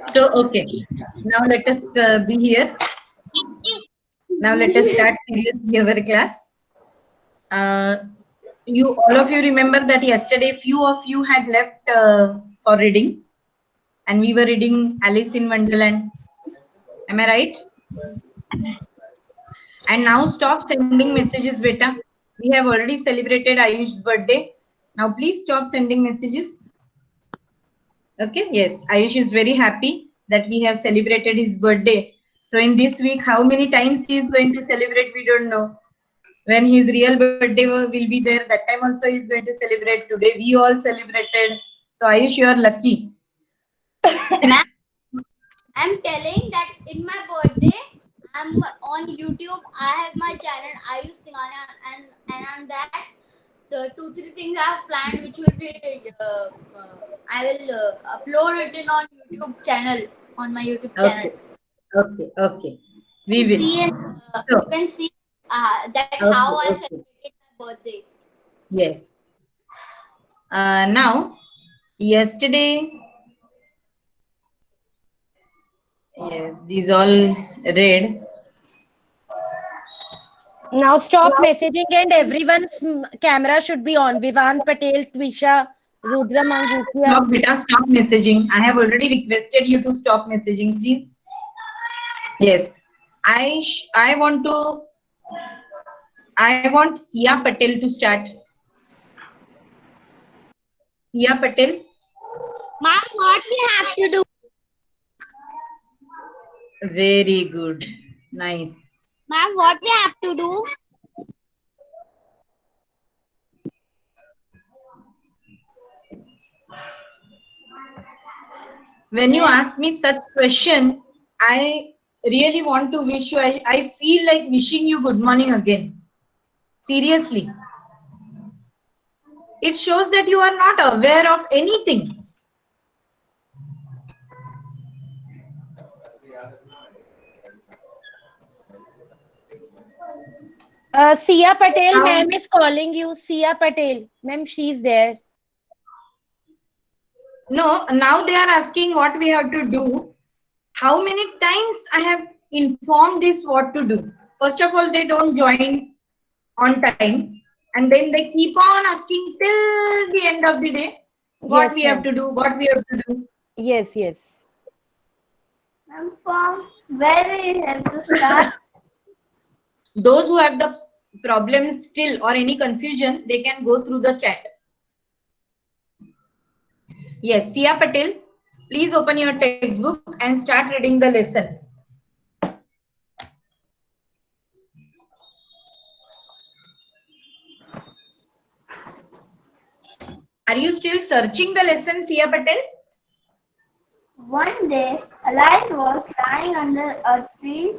So, okay. Now let us be here. Now let us start seriously our class. Uh, you all of you remember that yesterday few of you had left for reading, and we were reading Alice in Wonderland. Am I right? And now stop sending messages, beta. We have already celebrated Ayush's birthday. Now please stop sending messages. Okay, yes, Ayush is very happy that we have celebrated his birthday. So in this week, how many times he is going to celebrate, we don't know. When his real birthday will be there, that time also he is going to celebrate. Today we all celebrated. So Ayush, you are lucky. Ma'am, I'm telling that in my birthday, I'm on YouTube. I have my channel Ayush Singhania, and on that, the 2-3 things I have planned, which will be I will upload it in on YouTube channel on my YouTube channel. Okay, okay, okay. You We can will. see So, you can see that how okay, I okay. celebrated my birthday. Yes. Now, yesterday, yes, these all read. Now stop messaging and everyone's camera should be on. Vivant Patel, Twisha, Rudra Mangukia. Stop, beta, stop messaging. I have already requested you to stop messaging, please. Yes. I want to, I want Sia Patel to start. Sia Patel. Ma'am, what we have to do? Very good. Nice. Ma'am, what we have to do? When you ask me such question, I really want to wish you, I feel like wishing you good morning again. Seriously. It shows that you are not aware of anything. Sia Patel, Now, ma'am is calling you. Sia Patel, ma'am, she's there. no, now they are asking what we have to do. How many times I have informed this what to do? First of all, they don't join on time, and then they keep on asking till the end of the day what Yes, we have ma'am. to do, what we have to do. Yes, yes. Ma'am, from where we have to start? Those who have the problem still or any confusion, they can go through the chat. Yes, Sia Patel, please open your textbook and start reading the lesson. Are you still searching the lesson, Sia Patel? One day, Alice was lying under a tree,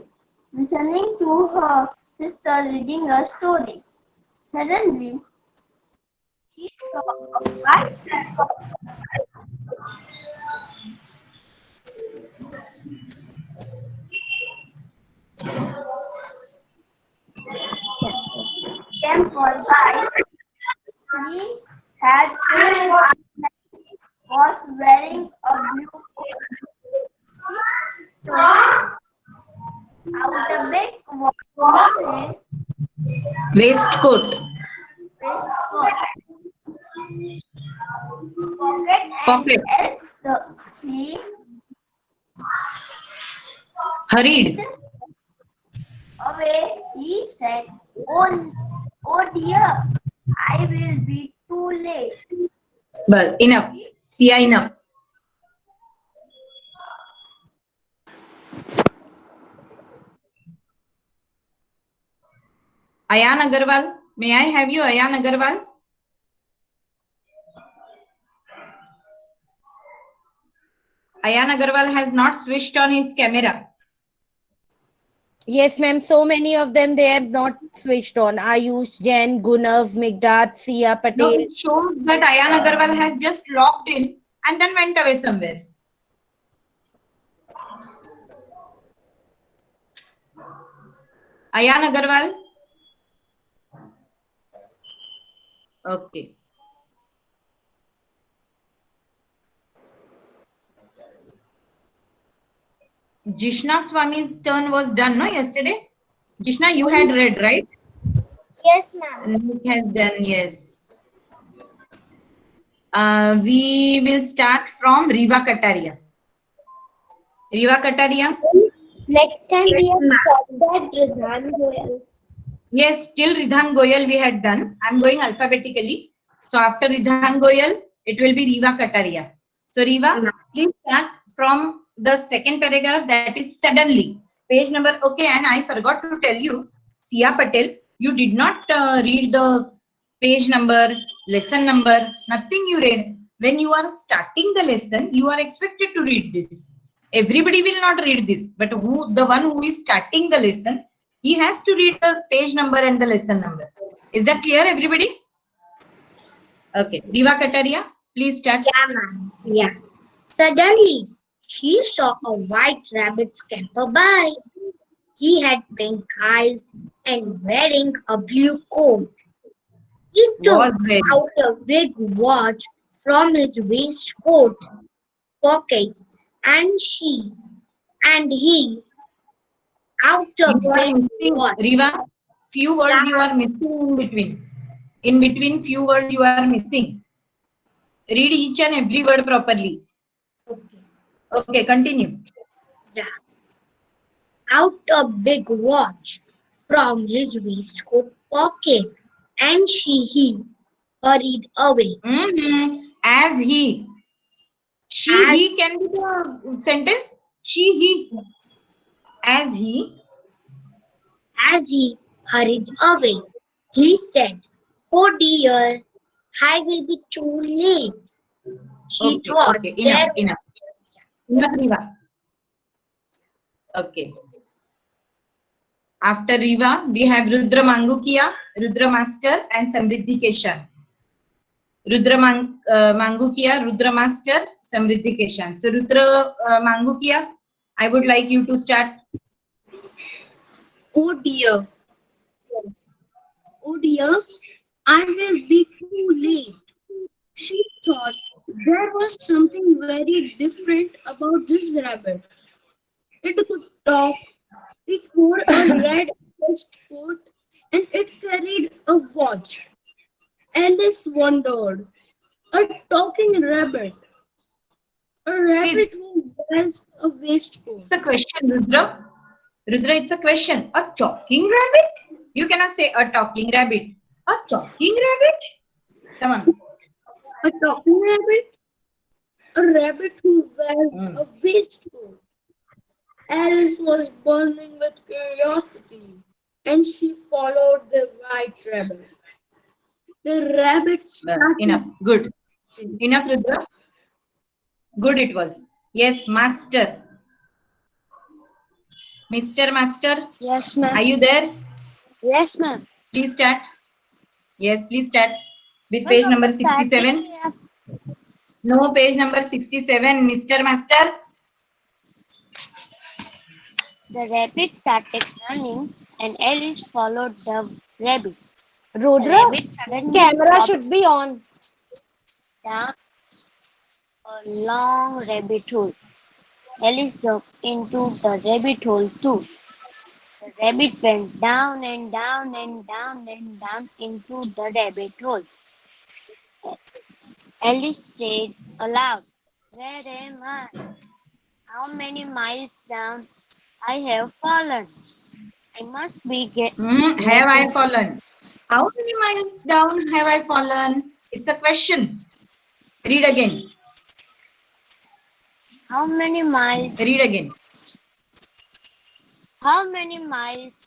listening to her sister reading a story. Suddenly, she saw a white temple by. He had two eyes, was wearing a blue coat. He took out a big waistcoat Waistcoat. pocket and Pocket. as he Hurried. away, he said, oh dear, I will be too late. Well, enough. Sia, enough. Ayan Agarwal. May I have you, Ayan Agarwal? Ayan Agarwal has not switched on his camera. Yes, ma'am. So many of them, they have not switched on. Ayush, Jain, Gunav, Migdat, Sia No, Patel. it shows that Ayan Agarwal has just logged in and then went away somewhere. Ayan Agarwal? Okay. Jishna Swami's turn was done, no, yesterday? Jishna, you had read, right? Yes, ma'am. Nick has done, yes. We will start from Riva Kataria. Riva Kataria? Next time we Yes, have ma'am. stopped at Ridhan Goyal. Yes, till Ridhan Goyal we had done. I'm going alphabetically. So after Ridhan Goyal, it will be Riva Kataria. So Riva, please start from the second paragraph, that is suddenly. Page number, okay, and I forgot to tell you, Sia Patel, you did not read the page number, lesson number, nothing you read. When you are starting the lesson, you are expected to read this. Everybody will not read this, but the one who is starting the lesson, he has to read the page number and the lesson number. Is that clear, everybody? Okay. Riva Kataria, please start. Yeah, ma'am. Yeah. Suddenly, she saw a white rabbit scamper by. He had pink eyes and wearing a blue coat. He Was took very. out a big watch from his waistcoat pocket and he out a You are big missing, watch. Riva, few words Yeah, you are missing in between. In between, few words you are missing. Read each and every word properly. okay. Okay, continue. Yeah. Out a big watch from his waistcoat pocket and he hurried away. As he. She, As, he can be the sentence. She, he. As he. as he hurried away, he said, "Oh dear, I will be too late." She Okay, thought okay. there Enough. Enough, Riva. Okay. After Riva, we have Rudra Mangukia, Rudra Master, and Samriddhi Keshan. Rudra Mangukia, Rudra Master, Samriddhi Keshan. So Rudra Mangukia, I would like you to start. Oh dear, oh dear, I will be too late. She thought there was something very different about this rabbit. It could talk, it wore a red waistcoat, and it carried a watch. Alice wondered, a talking rabbit, a See, rabbit who wears a waistcoat. it's a question, Rudra. Rudra, it's a question. A talking rabbit? You cannot say a talking rabbit. A talking rabbit? Come on. A talking rabbit, a rabbit who wears a waistcoat. Alice was burning with curiosity, and she followed the white rabbit. The rabbit started. Enough. Good. Enough, Rudra. Good it was. Yes, Master. Mr. Master, Yes, are ma'am. you there? Yes, ma'am. Please start. Yes, please start with page number 67. No, page number 67, Mr. Master. The rabbit started running, and Alice followed the rabbit. The Rudra, rabbit suddenly camera stopped should be on. down a long rabbit hole. Alice jumped into the rabbit hole too. The rabbit went down and down and down and down into the rabbit hole. Alice said aloud, "Where am I? How many miles down I have fallen? I must be Have I getting fallen? How many miles down have I fallen? It's a question. Read again. how many miles Read again.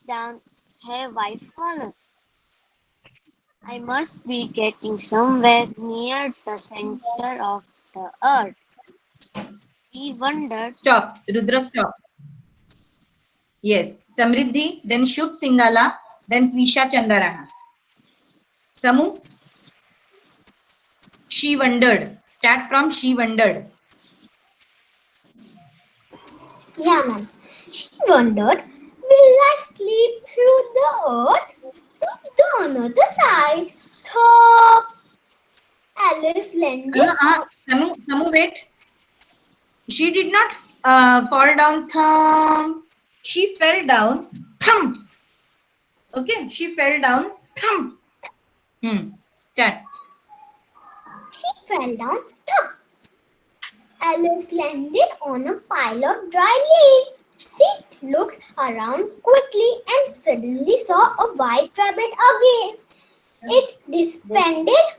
down have I fallen? I must be getting somewhere near the center of the earth." He wondered. Stop. Rudra, stop. Yes. Samriddhi, then Shubh Singala, then Twisha Chandarana. Samu, she wondered. Start from she wondered. Yeah, ma'am. She wondered, will I sleep through the earth to the another side? Thought Alice landed. Samu, wait. She did not fall down, thump. She fell down, thump. Okay, she fell down, thump. Start. She fell down. Thump. Alice landed on a pile of dry leaves. She looked around quickly and suddenly saw a white rabbit again. It disbanded,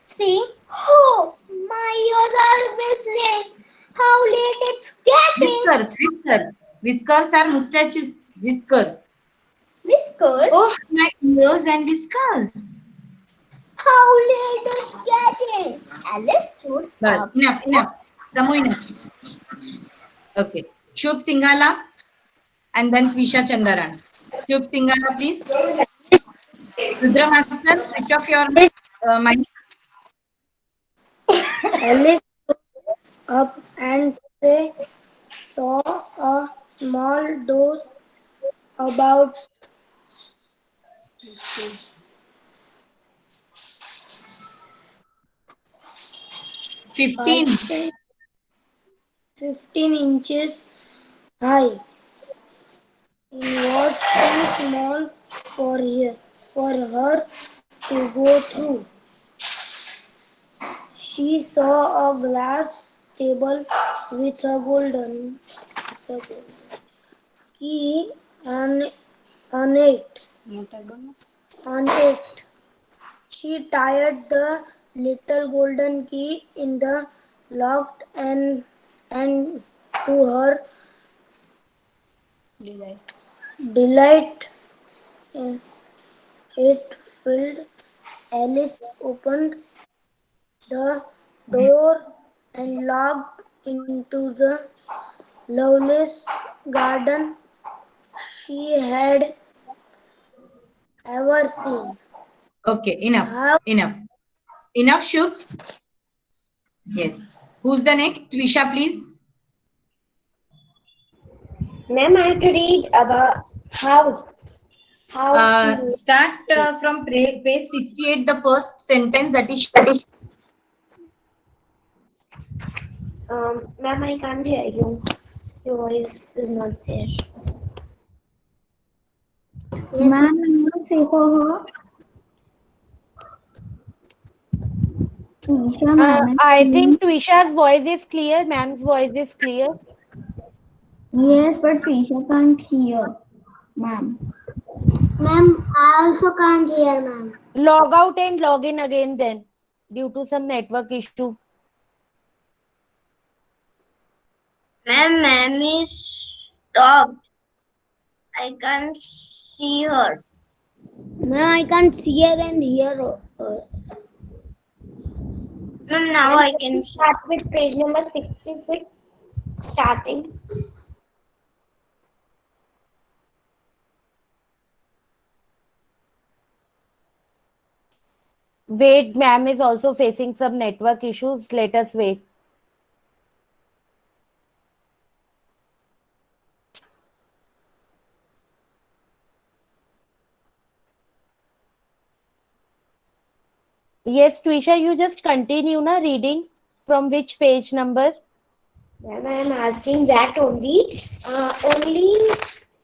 saying, "Oh, my ears are whistling. How late it's getting." Whiskers. Whiskers are mustaches. Whiskers. Whiskers, Oh, my ears and whiskers. how late it's getting. Alice stood up. Enough. Samu, enough. Okay. Shubh Singhala and then Twisha Chandaran. Shubh Singhala, please. Rudra Master, switch off your mic. Alice stood up and they saw a small door about 15. 15 inches high. It was too small for her to go through. She saw a glass table with a golden key on it. She tied the little golden key in the lock and to her delight, it filled. Alice opened the door and looked into the loveliest garden she had ever seen. Okay, enough. How Enough, Shubh. Yes. Who's the next? Twisha, please. Ma'am, I have to read about how Start from page 68, the first sentence, that is. ma'am, I can't hear you. Your voice is not there. Ma'am, I will say for her. Twisha, ma'am. I think Twisha's voice is clear. Ma'am's voice is clear. Yes, but Twisha can't hear, ma'am. Ma'am, I also can't hear, ma'am. Log out and log in again then, due to some network issue. Ma'am is stopped. I can't see her. Ma'am, I can't see her and hear her. Ma'am, now I can start with page number 66, starting. Wait, ma'am is also facing some network issues. Let us wait. Yes, Twisha, you just continue na reading. From which page number? Ma'am, I am asking that only. Only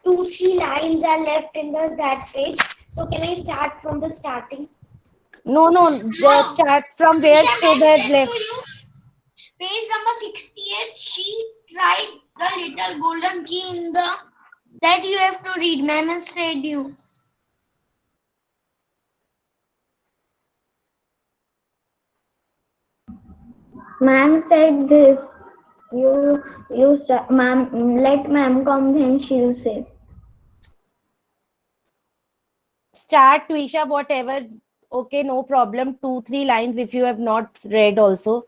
2-3 lines are left in that page. So can I start from the starting? No, the chart from where stood has left. Page number 68. She tried the little golden key in the. That you have to read. Ma'am has said you. Ma'am said this. Ma'am, let ma'am come, then she'll say. Start, Twisha, whatever. Okay, no problem. 2-3 lines if you have not read also.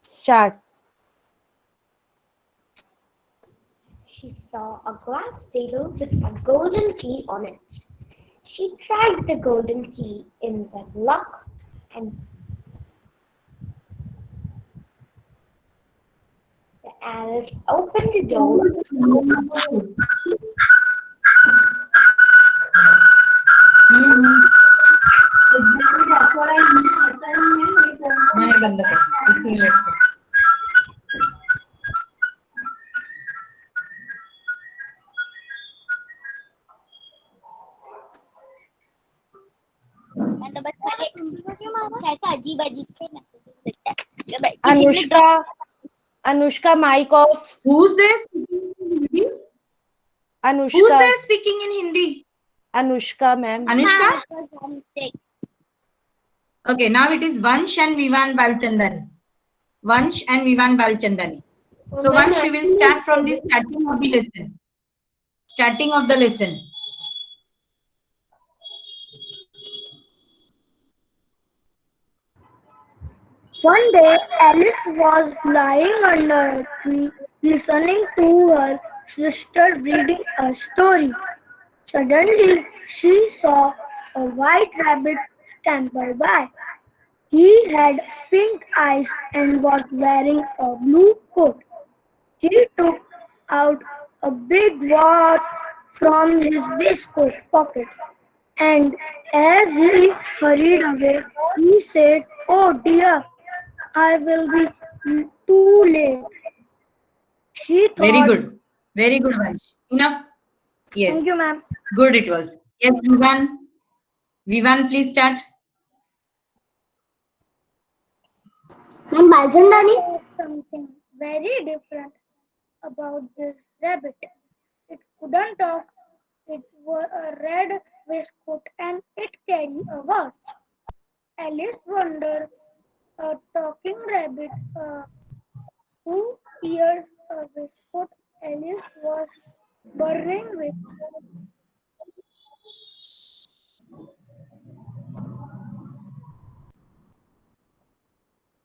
Start. She saw a glass table with a golden key on it. She tried the golden key in the lock and Alice opened the door. ऐसा अजीब अजीब से Anushka, mic off. Who's there speaking in Hindi? Who's Anushka, there speaking in Hindi? Anushka, ma'am. Anushka? mistake. Okay, now it is Vansh and Vivan Balchandani. Vansh and Vivan Balchandani. So Vansh, you will start from the starting of the lesson. Starting of the lesson. One day, Alice was lying under a tree listening to her sister reading a story. Suddenly, she saw a white rabbit scamper by. He had pink eyes and was wearing a blue coat. He took out a big watch from his waistcoat pocket, and as he hurried away, he said, "Oh dear, I will be too late." She Very thought, good. Very good, Vansh. Enough? Yes. "Thank you, ma'am." Good it was. Yes, Vivan. Vivan, please start. Ma'am, Balchandani. Something very different about this rabbit. It couldn't talk. It wore a red waistcoat and it carried a watch. Alice wondered, a talking rabbit, 2 years a waistcoat. Alice was burning with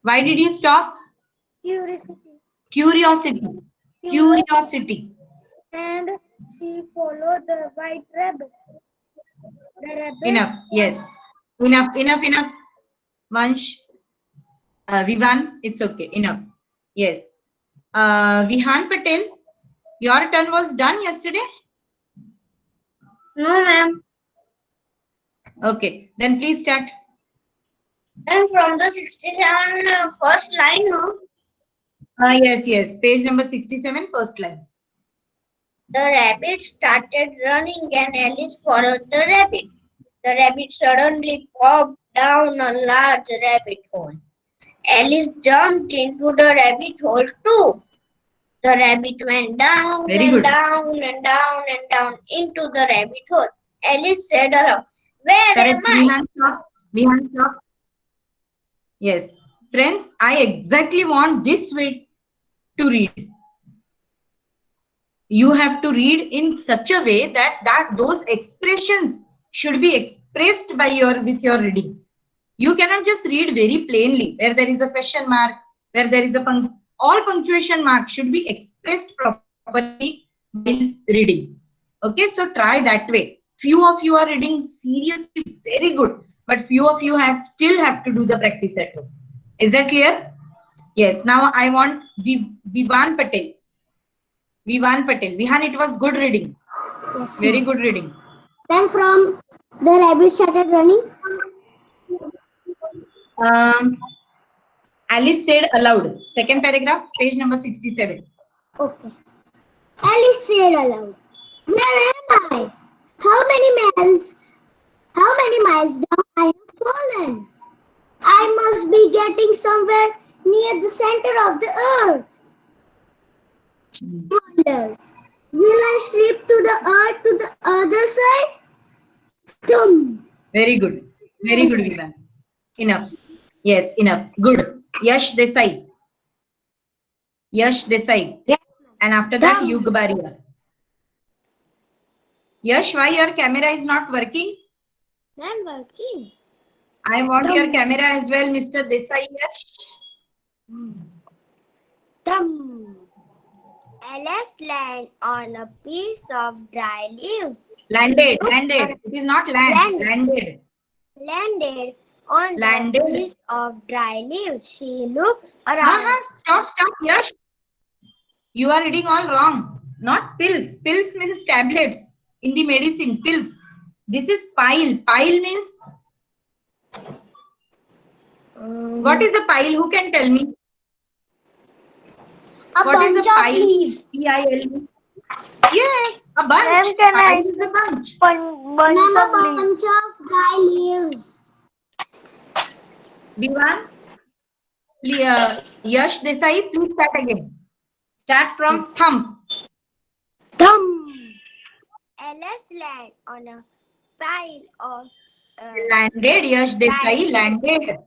Why did you stop? curiosity, Curiosity. Curiosity. and she followed the white rabbit. The rabbit Enough. Yes. Enough. Vansh. Vivan, it's okay. Enough. Yes. Vihan Patel, your turn was done yesterday? No, ma'am. Okay. Then please start. And from the 67 first line, no? Yes. Page number 67, first line. The rabbit started running and Alice followed the rabbit. The rabbit suddenly popped down a large rabbit hole. Alice jumped into the rabbit hole too. The rabbit went down Very and good. down and down and down into the rabbit hole. Alice said aloud, "Where am Correct. I?" Vihan, stop. Yes. Friends, I exactly want this way to read. You have to read in such a way that those expressions should be expressed by with your reading. You cannot just read very plainly where there is a question mark, where there is a all punctuation marks should be expressed properly while reading. Okay, so try that way. Few of you are reading seriously very good, but few of you still have to do the practice at home. Is that clear? Yes. Now I want Vivan Patel. Vivan Patel. Vihan, it was good reading. Yes, Very good reading. Then from the rabbit started running. Alice said aloud. Second paragraph, page number 67. Okay. Alice said aloud, "Where am I? How many miles down I have fallen? I must be getting somewhere near the center of the earth. I wonder, will I slip to the earth to the other side?" Dum. Very good. Very good, Vivan. Enough. Yes, enough. Good. Yash Desai. Yash Desai. Yes. And after that, Yug Baria. Yash, why your camera is not working? I'm working. I want your camera as well, Mr. Desai. Yash. Dum. Alice landed on a piece of dry leaves. Landed. It is not land. Landed. Landed on Landed. a piece of dry leaves. She looked around. Stop, Yash. You are reading all wrong. Not pills. Pills means tablets. In the medicine, pills. This is pile. Pile means... What is a pile? Who can tell me? What is a pile? P-I-L-E. Yes, a bunch. Ma'am, can I- Pile is a bunch. bunch of leaves. Bunch of dry leaves. Bivan, Yash Desai, please start again. Start from thumb. Thumb. Alice landed on a pile of Landed, Yash Desai, Landed. landed.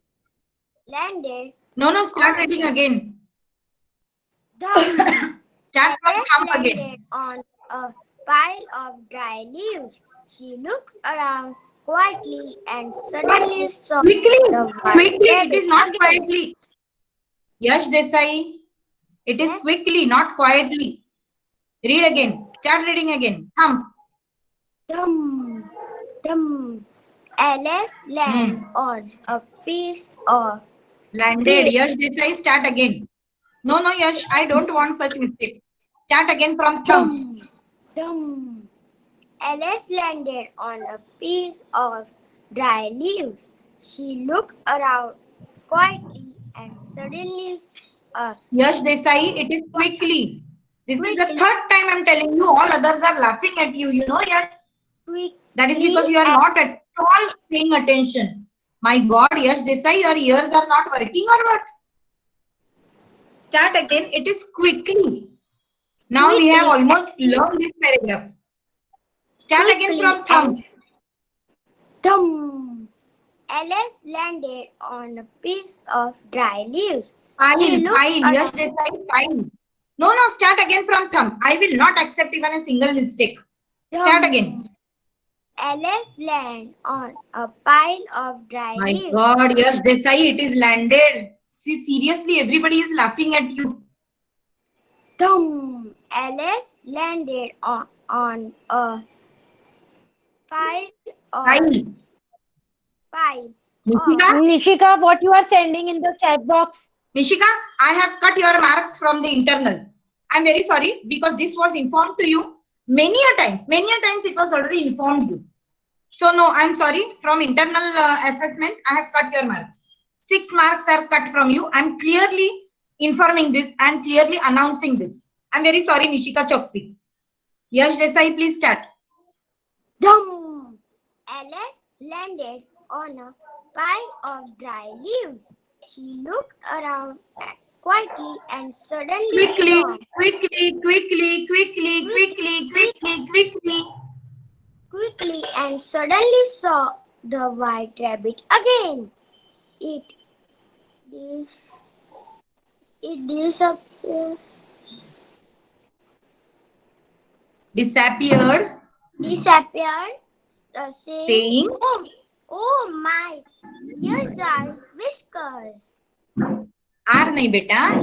landed. No, start reading again. Thumb. Start from Alice thumb landed again. on a pile of dry leaves. She looked around quietly and suddenly saw Quickly, the white quickly, it rabbit is not again. quietly. Yash Desai, it is Yes. quickly, not quietly. Read again. Start reading again. Thumb. Thumb. Thumb. Alice landed on a piece of Landed. Yash Desai, start again. No, Yash, I don't want such mistakes. Start again from thumb. thumb. Alice landed on a piece of dry leaves. She looked around quietly and suddenly Yash Desai, it is quickly. This is the Quickly. third time I'm telling you. All others are laughing at you. You know, Yash. That is because you are not at all paying attention. My God, Yash Desai, your ears are not working or what? Start again. It is quickly. Now we have Quickly. almost learned this paragraph. Start again from thumb. Thumb. Alice landed on a piece of dry leaves. Pile, looked pile. Yash Desai, pile. No, start again from thumb. I will not accept even a single mistake. Start again. Alice landed on a pile of dry My leaves. God, Yash Desai, it is landed. See, seriously, everybody is laughing at you. Thumb. Alice landed on a pile of Pile. pile. Nishika, Nishika, what you are sending in the chat box? Nishika, I have cut your marks from the internal. I'm very sorry because this was informed to you many a times. Many a times it was already informed you. So no, I'm sorry. From internal assessment, I have cut your marks. 6 marks are cut from you. I'm clearly informing this and clearly announcing this. I'm very sorry, Nishika Chokshi. Yash Desai, please start. Thumb. Alice landed on a pile of dry leaves. She looked around quietly and suddenly Quickly, saw quickly and suddenly saw the white rabbit again. It disappeared. Disappeared, Saying, saying, oh my, ears are whiskers. are nahi beta,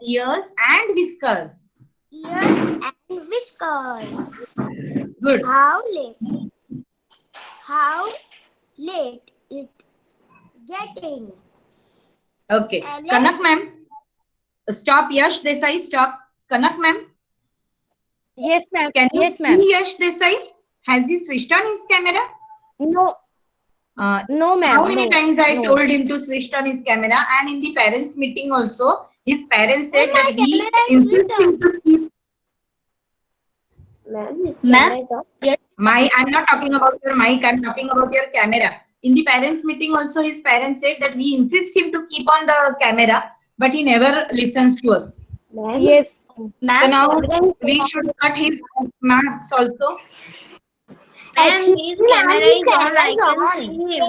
ears and whiskers. Ears and whiskers. Good. How late it's getting. Okay. Alice? Kanak ma'am. Stop, Yash Desai, stop. Kanak ma'am. Yes, ma'am. Can you Yes, ma'am. see Yash Desai? Has he switched on his camera? No, no, ma'am. How many no, times I no. told him to switch on his camera, and in the parents meeting also, his parents said Oh, that my we camera is insist switched him to keep. Ma'am, I'm not talking about your mic, I'm talking about your camera. In the parents meeting also, his parents said that we insist him to keep on the camera, but he never listens to us. Yes. So ma'am, now we should cut his marks also. ma'am, his camera is on. I can see him.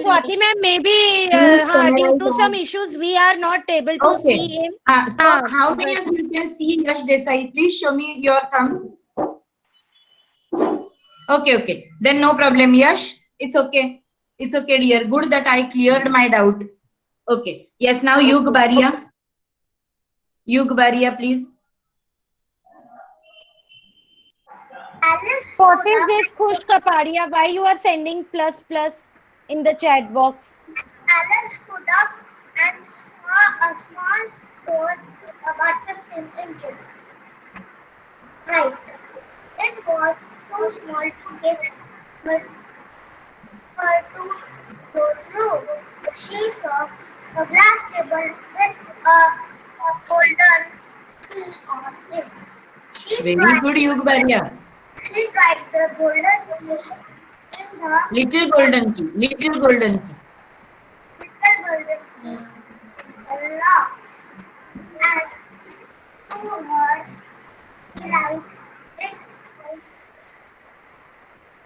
Swati ma'am, maybe due to some issues, we are not able to Okay. see him. So how many of you can see Yash Desai? Please show me your thumbs. Okay. Then no problem, Yash. It's okay. It's okay, dear. Good that I cleared my doubt. Okay. Yes, now Yug Baria. Yug Baria, please. What is this Khush Kapadia? Why you are sending plus in the chat box? Alice stood up and saw a small toad about 15 inches height. It was too small to get her to go through. She saw a glass table with a golden key on it. She Very good, Yug Baria. tried the golden key in Little golden key. Little golden key.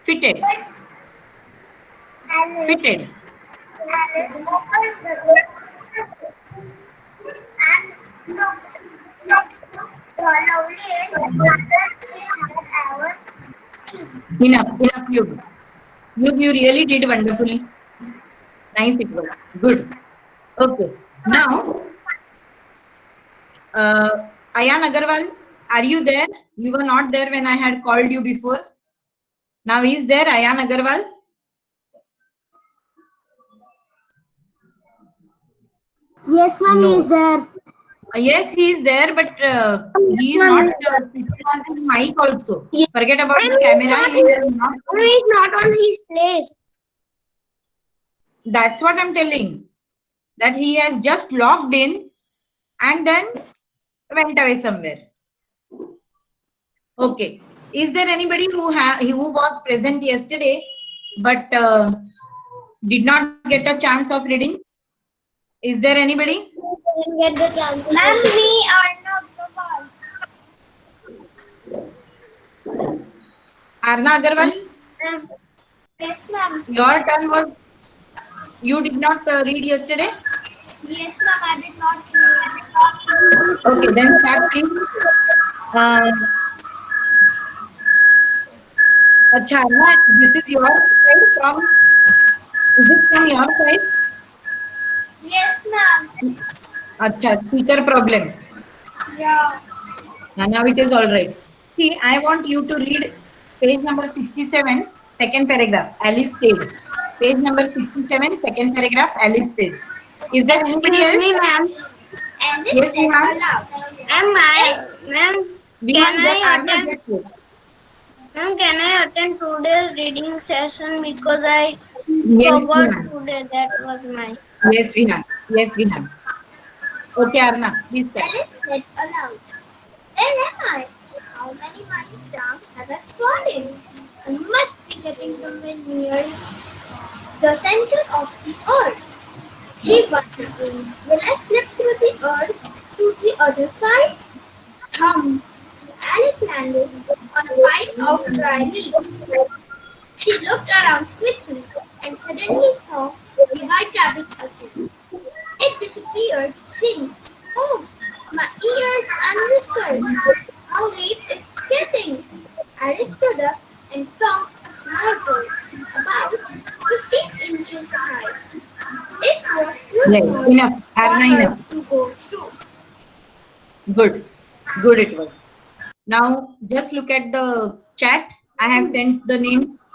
Fitted. Fitted. Enough. Enough, you. You really did wonderfully. Nice it was. Good. Okay. Now, Ayan Agarwal, are you there? You were not there when I had called you before. Now is there Ayan Agarwal? Yes, ma'am, No. he is there. Yes, he is there, but he is not switching on his mic also. Forget about the camera. He is not. He is not on his place. That's what I'm telling. That he has just logged in and then went away somewhere. Okay. Is there anybody who was present yesterday but did not get a chance of reading? Is there anybody? Didn't get the chance. Ma'am, we are not the Arna Agarwal, Yes, ma'am. your turn was. You did not read yesterday? Yes, ma'am, I did not read. Okay, then start please. Acha, Arna, this is your side from. Is it from your side? Yes, ma'am. Acha, speaker problem. Yeah. Now it is all right. See, I want you to read page number 67, second paragraph. Alice said. Page number 67, second paragraph. Alice said. Is there anybody Excuse else? me, ma'am. And this Yes, is ma'am. allowed. Ma'am, Vihan, Can I Arna, attend? just wait. ma'am, can I attend today's reading session because I Yes, forgot Vihan. today. That was my. Yes, Vihan. Yes, Vihan. Okay, Arna, please start. Alice said aloud. Where am I? How many miles down have I fallen? I must be getting somewhere near the center of the earth. She wondered, will I slip through the earth to the other side? Alice landed on a pile of dry leaves. She looked around quickly and suddenly saw the white rabbit again. It disappeared, saying, "Oh, my ears and whiskers! How late it's getting!" Alice stood up and saw a small bird, about 15 inches high. It was too Yes, small enough. Arna, for her enough. to go through. Good. Good it was. Now, just look at the chat. I have sent the names.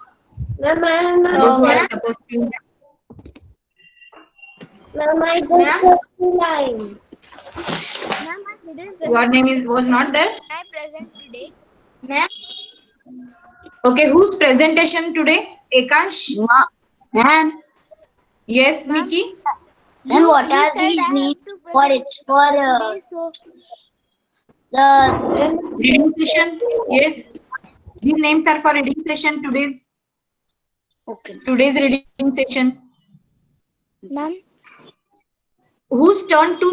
Those who are supposed to. Ma'am, I just got the line. Ma'am, I didn't Your name was not there? I present today. Ma'am, Okay, whose presentation today? Ekansh? Ma'am, Yes, Nikki? then what are these names for it? For the Reading session? Yes. These names are for reading session. Today's reading session. Ma'am, Whose turn to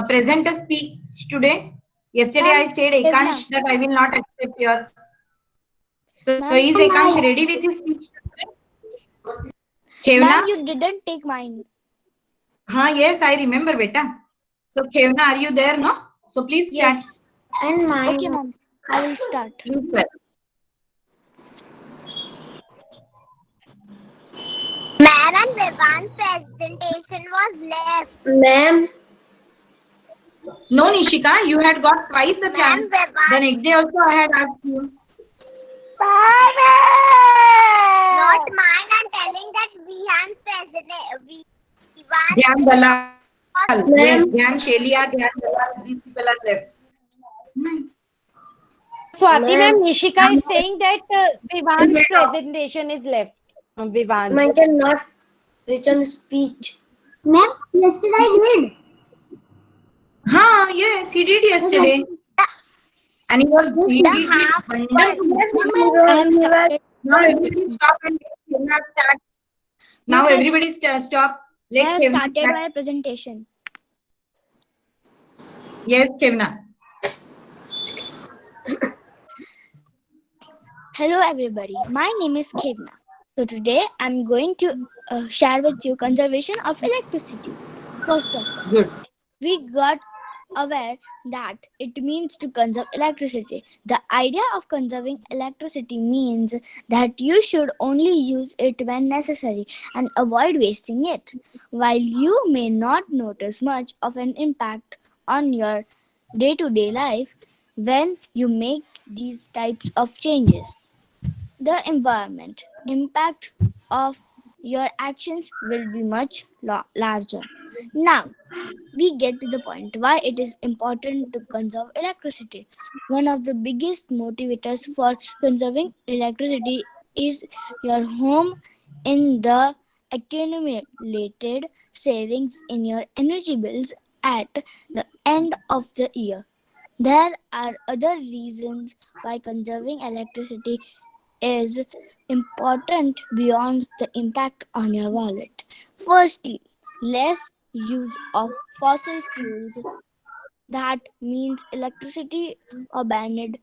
present a speech today? Yesterday I said Ekansh that I will not accept yours. So is Ekansh ready with his speech today? Khevna? you didn't take mine. Yes, I remember, beta. So Khevna, are you there, no? So please start. Yes. And mine. Okay, ma'am. I will start. Please start. Madam Vivan's presentation was left. Ma'am. No, Nishika, you had got twice a chance. The next day also I had asked you. Not mine. I'm telling that Vihan's presentation. Dhyan Dalal. Yes, Dhyan Shelia, Dhyan Dalal. These people are left. Swati ma'am, Nishika is saying that Vivan's presentation is left. Vivan. Mine cannot written speech. Ma'am, yesterday I did. Yes, he did yesterday. And he did wonderful. I have started. Now everybody stop and take Kevna, start. Now Ma'am, everybody stop. I Let have Kevna started start. my presentation. Yes, Kevna. Hello everybody, my name is Kevna. So today I'm going to share with you conservation of electricity. First of all, Good. we got aware that it means to conserve electricity. The idea of conserving electricity means that you should only use it when necessary and avoid wasting it. While you may not notice much of an impact on your day-to-day life when you make these types of changes, the environment impact of your actions will be much larger. Now, we get to the point why it is important to conserve electricity. One of the biggest motivators for conserving electricity is your home in the accumulated savings in your energy bills at the end of the year. There are other reasons why conserving electricity is important beyond the impact on your wallet. Firstly, less use of fossil fuels. That means electricity obtained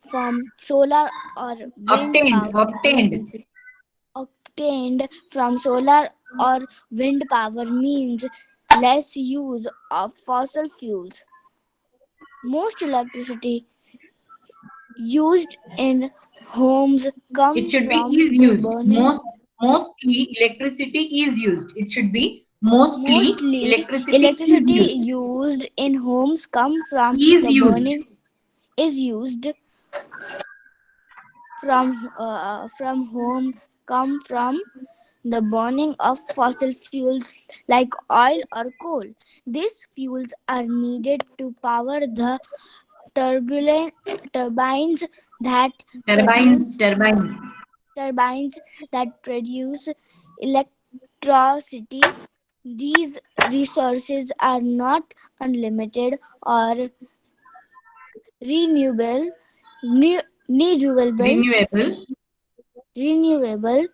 from solar or wind power Obtained. means obtained from solar or wind power means less use of fossil fuels. Most electricity used in homes come It should be from is the used. burning. Mostly electricity is used. It should be mostly Mostly electricity is electricity used. used in homes come from Is the used. burning is used from home come from the burning of fossil fuels like oil or coal. These fuels are needed to power the turbulent turbines that produce Turbines. turbines that produce electricity. These resources are not unlimited or renewable. New, renewable. Renewable. Renewable.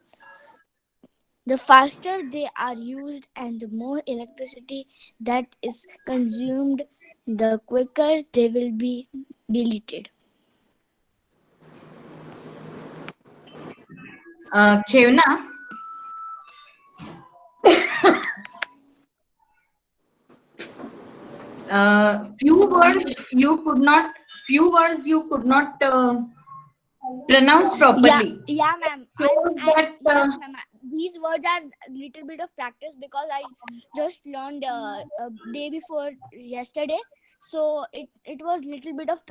The faster they are used and the more electricity that is consumed, the quicker they will be deleted. Kevna, few words you could not pronounce properly. Yeah, ma'am. So that Yes, ma'am. These words are a little bit of practice because I just learned a day before yesterday, so it was little bit of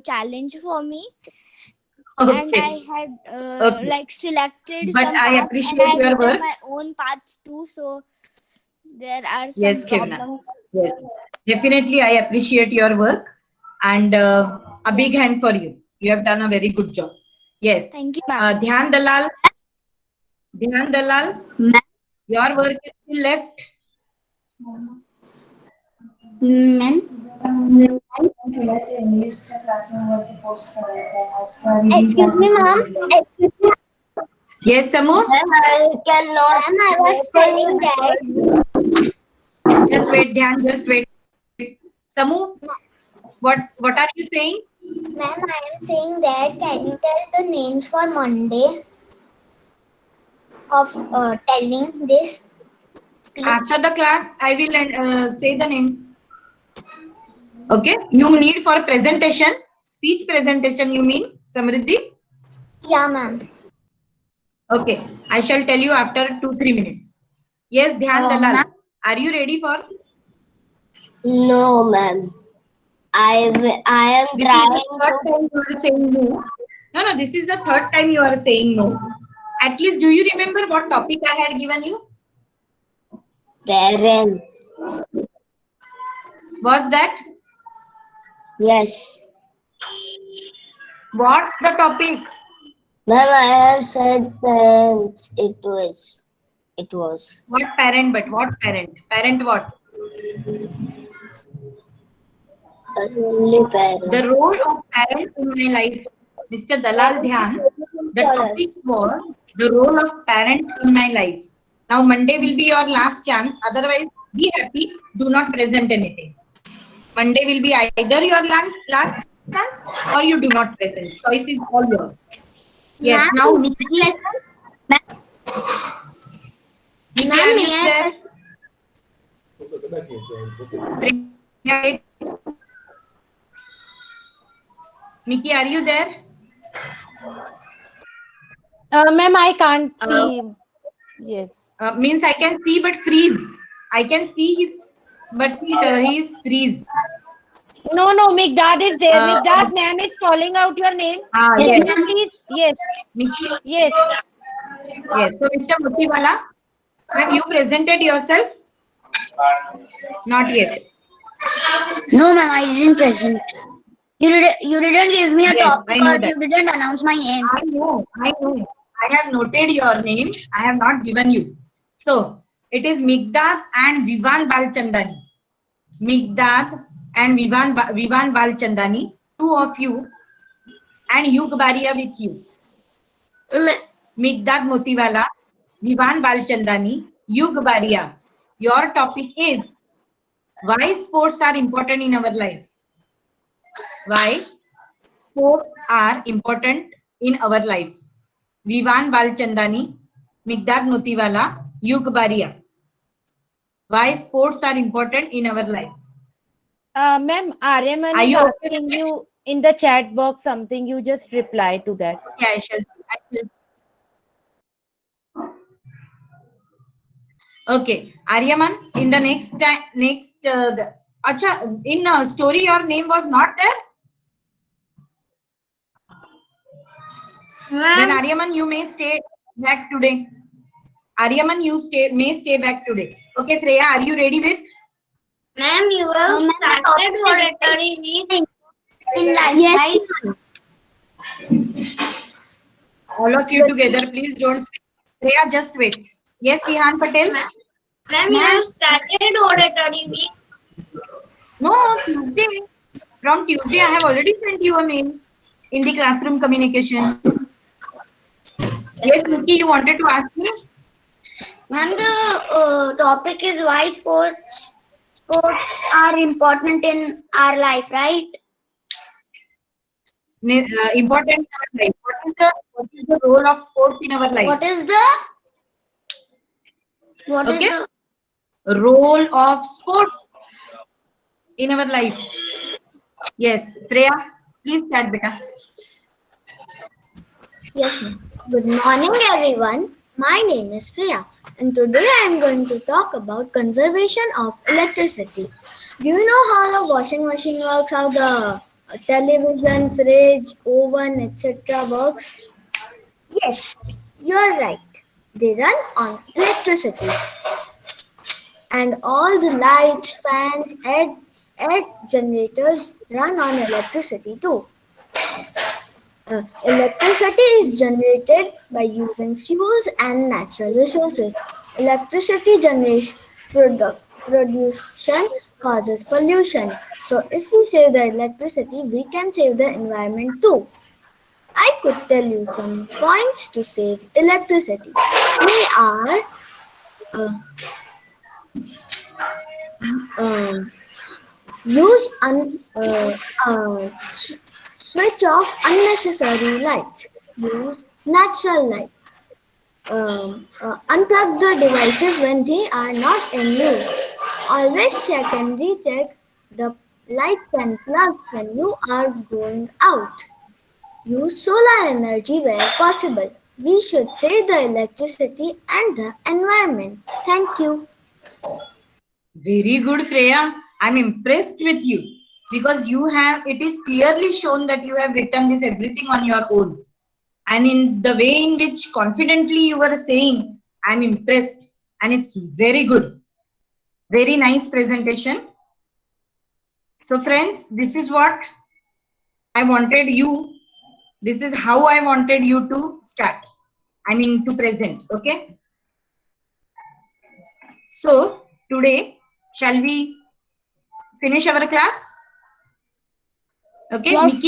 challenge for me, and I okay, had okay. like selected But some I paths, and I appreciate have your written work. my own paths too. So there are some Yes, Kevna. problems. Yes, definitely. I appreciate your work, and a Yeah. big hand for you. You have done a very good job. Yes. Thank you, ma'am. Dhyan Dalal, your work is still left. Ma'am. Excuse me, ma'am. Yes, Samu. I cannot. Ma'am, I was saying that. Just wait, Dhyan. Just wait. Samu, what are you saying? Ma'am, I am saying that. Can you tell the names for Monday of telling this speech? After the class, I will say the names. Okay. You need for presentation, speech presentation. You mean, Samriddhi? Yeah, ma'am. Okay. I shall tell you after 2-3 minutes. Yes, Dhyan Dalal. Ma'am. Are you ready for? No, ma'am. I am This is the third time you are saying no. No, this is the third time you are saying no. At least, do you remember what topic I had given you? Parents. Was that? Yes. What's the topic? Ma'am, I have said parents. It was. What parent? But what parent? Parent what? Only parent. The role of parent in my life, Mr. Dalal Dhyan. The topic was the role of parent in my life. Now Monday will be your last chance. Otherwise, be happy. Do not present anything. Monday will be either your last chance or you do not present. Choice is all yours. Yes. Now Nikki. Nikki, are you there? Nikki, are you there? Ma'am, I can't see. Yes. Means I can see but freeze. I can see his, but he is freeze. No, Migdad is there. Migdad, ma'am is calling out your name. Yes. Can you please? Yes. Nikki? Yes. Yes. So, Mr. Motiwala, have you presented yourself? Not yet. No, ma'am, I didn't present. You didn't give me a Yes, topic I know or that. you didn't announce my name. I know. I have noted your name. I have not given you. So, it is Migdad and Vivan Balchandani. Migdad and Vivan Balchandani, two of you, and Yug Baria with you. Migdad Motiwala, Vivan Balchandani, Yug Baria. Your topic is why sports are important in our life. Why sports are important in our life. Vivan Balchandani, Migdad Motiwala, Yug Baria. Why sports are important in our life. Ma'am, Aryaman Are is you okay asking with it? you in the chat box something. You just reply to that. Okay, I shall. Okay, Aryaman, in the next acha, in story your name was not there. Then Aryaman, you may stay back today. Aryaman, you may stay back today. Okay, Freya, are you ready with? Ma'am, you have started oratory week in life, right? All of you together, please don't speak. Freya, just wait. Yes, Vihan Patel. Ma'am, you have started oratory week. No, Tuesday. From Tuesday, I have already sent you a mail in the classroom communication. Yes, Nikki, you wanted to ask me? Ma'am, the topic is why sports are important in our life, right? Important in our life. What is the role of sports in our life? What is the Role of sports in our life? Yes, Freya, please start, beta. Yes, ma'am. Good morning, everyone. My name is Priya, and today I am going to talk about conservation of electricity. Do you know how the washing machine works, how the television, fridge, oven, etc. works? Yes, you are right. They run on electricity. And all the lights, fans, air generators run on electricity too. Electricity is generated by using fuels and natural resources. Electricity production causes pollution. So if we save the electricity, we can save the environment too. I could tell you some points to save electricity. They are use switch off unnecessary lights. Use natural light. Unplug the devices when they are not in use. Always check and recheck the lights and plugs when you are going out. Use solar energy where possible. We should save the electricity and the environment. Thank you. Very good, Freya. I'm impressed with you because it is clearly shown that you have written this everything on your own. And in the way in which confidently you were saying, I'm impressed. And it's very good. Very nice presentation. So friends, this is what I wanted you. This is how I wanted you to start. I mean to present. Okay. So today, shall we finish our class? Okay, Yes,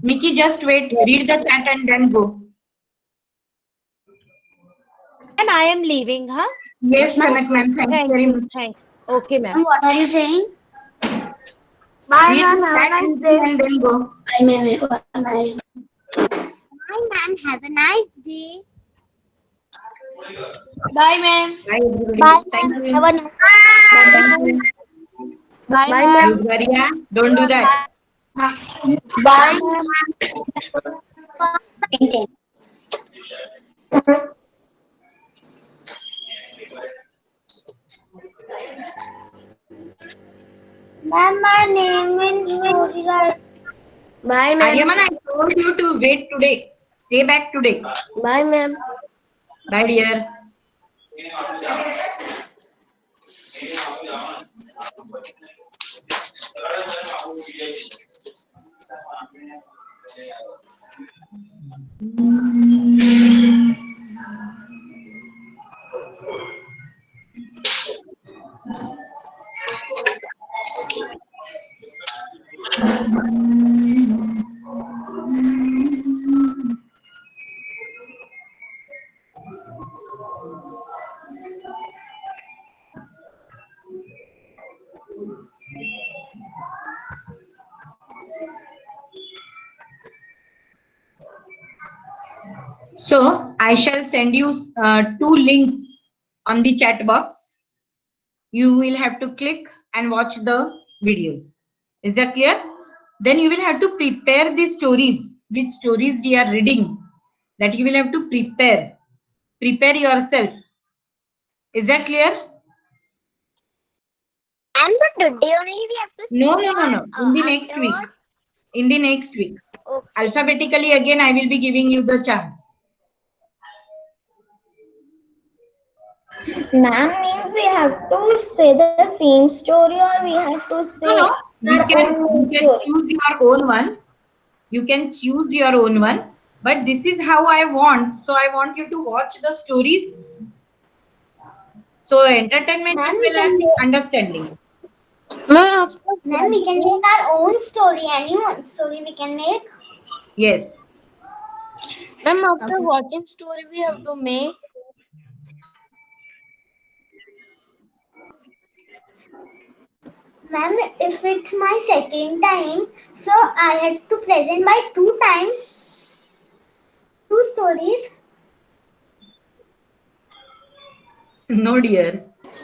Mickey, just wait, read the chat and then go. Ma'am, I am leaving, huh? Yes, Kanak ma'am. Thank you very much. Thanks. Okay, ma'am. Ma'am, what are you saying? Bye, Read ma'am. the Have a chat nice and day. then go. Bye, ma'am. Bye. Bye, ma'am. Have a nice day. Bye, ma'am. Bye, everybody. Bye, Thank ma'am. you. Have a nice Thank you. Bye, You, ma'am. Maria, don't do that. Bye, ma'am. Ma'am, my name is story right. Bye, Aryaman, I told you to wait today. Stay back today. Bye, ma'am. Bye, dear. So I shall send you two links on the chat box. You will have to click and watch the videos. Is that clear? Then you will have to prepare the stories, which stories we are reading. That you will have to prepare. Prepare yourself. Is that clear? And but today only we have to. No. In the next week. afterwards? In the next week. Okay. Alphabetically again I will be giving you the chance. Ma'am, means we have to say the same story or we have to say No. You our can own story. choose your own one. You can choose your own one. But this is how I want. So I want you to watch the stories. So entertainment Ma'am, as we well as can understanding. Ma'am, Ma'am, we can make our own story. Any one story we can make. Yes. ma'am, after watching story we have to make. Ma'am, if it's my second time, so I had to present by 2 times, 2 stories. No, dear.